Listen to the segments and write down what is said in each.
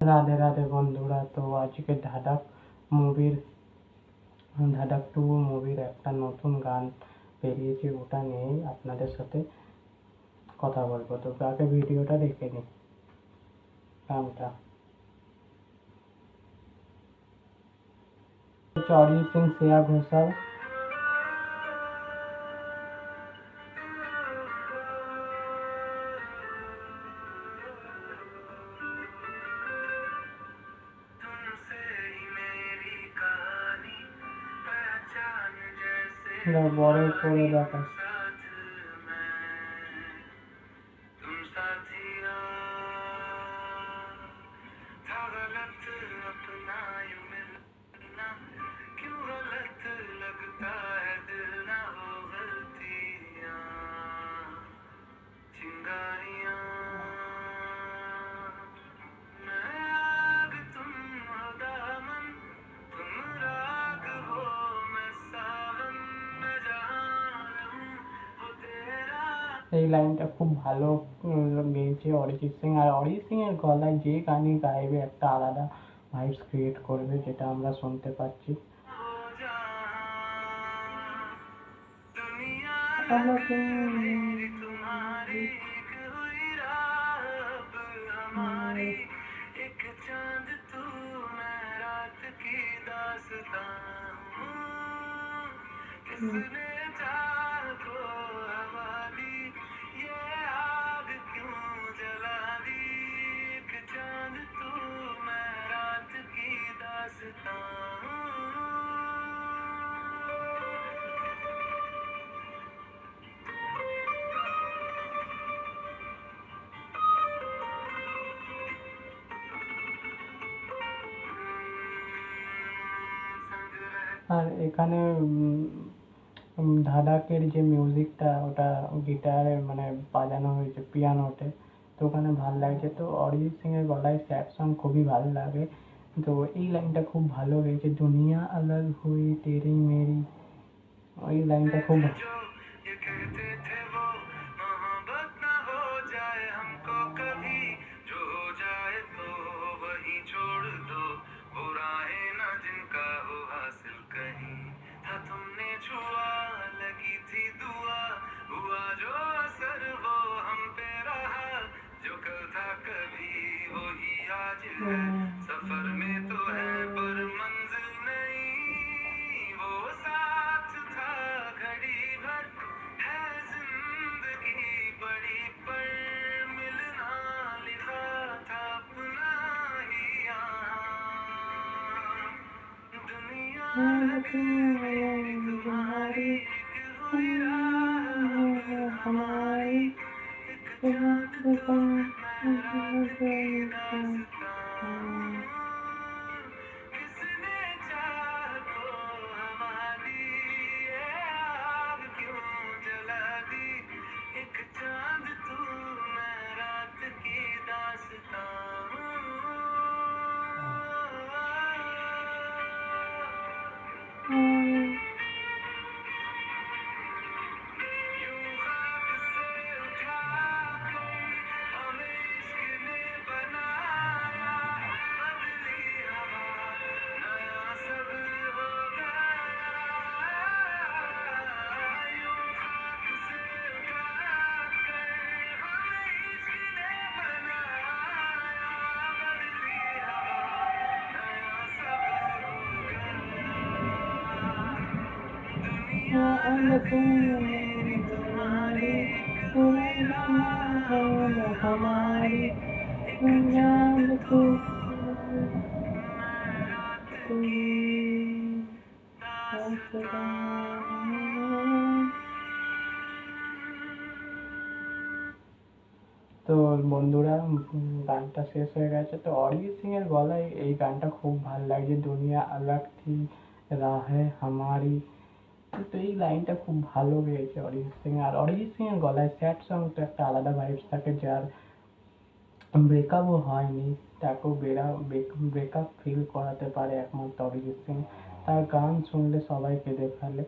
রাধে রাধে বন্ধুরা। তো আজকে ধাডাক 2 মুভির একটা নতুন গান বেরিয়েছে, ওটা নিয়েই আপনাদের সাথে কথা বলবো। তো আগে ভিডিওটা দেখে নিই। গানটা হচ্ছে অরিজিৎ সিং, শ্রেয়া ঘোষাল। বড় করে দেখা এই লাইনটা খুব ভালো গেয়েছে অরিজিৎ সিং। আর অরিজিৎ সিং এর গলায় যে গানই গাইবে একটা আলাদা ভাইবস ক্রিয়েট করবে, যেটা আমরা শুনতে পাচ্ছি। আর এখানে ধাডাকের যে মিউজিকটা, ওটা গিটারে মানে বাজানো হয়েছে পিয়ানোতে, তো ওখানে ভাল লাগছে। তো অরিজিৎ সিং এর গলায় স্যাড সং খুবই ভালো লাগে। তো এই লাইনটা খুব ভালো গেয়েছে, দুনিয়া আলাগ হুই তেরি মেরি। ওই লাইনটা খুব सफर में तो है पर मंजिल नहीं, वो साथ था घड़ी भर, है जिंदगी बड़ी पर मिलना लिखा था अपना ही यहाँ। दुनिया तुम्हारी हुई राह हमारी, एक चांद तो मैं रात की दास्तां। किसने चाह को हवा दी, ये आग क्यों जला दी, एक चांद तू मैं रात की दास्तां। हमारी তো বন্ধুরা, গানটা শেষ হয়ে গেছে। তো অরিজিৎ সিং এর গলায় এই গানটা খুব ভালো লাগছে, দুনিয়া আলাগ থি রাহে হামারি। তো এই লাইনটা খুব ভালো গেয়েছে অরিজিৎ সিং। আর অরিজিৎ সিং এর গলায় স্যাড সং তো একটা আলাদা ভাইবস থাকে, যার ব্রেকআপও হয়নি, তাকেও ব্রেকআপ ফিল করাতে পারে একমাত্র অরিজিৎ সিং। তার গান শুনলে সবাই কেঁদে ফেলে,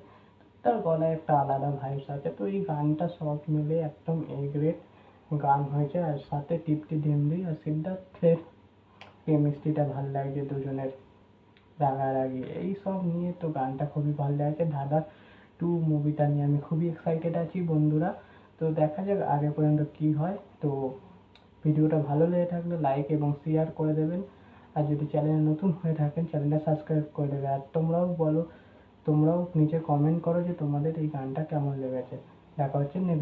তার গলায় একটা আলাদা ভাইবস আছে। তো এই গানটা সব মিলে একদম এ গ্রেড গান হয়েছে। আর সাথে তৃপ্তি ডিমরি আর সিদ্ধার্থের কেমিস্ট্রিটা ভাল লাগছে দুজনের, রাগারাগি এইসব নিয়ে তো গানটা খুবই ভালো লাগছে। ধাঁধা 2 মুভিটা নিয়ে আমি খুবই এক্সাইটেড আছি বন্ধুরা। তো দেখা যাক আগে পর্যন্ত কি হয়। তো ভিডিওটা ভালো লেগে থাকলে লাইক এবং শেয়ার করে দেবেন, আর যদি চ্যানেলে নতুন হয়ে থাকেন চ্যানেলটা সাবস্ক্রাইব করে দেবে। আর তোমরাও বলো, তোমরাও নিচে কমেন্ট করো যে তোমাদের এই গানটা কেমন লেগেছে। দেখা হচ্ছে নেক্সট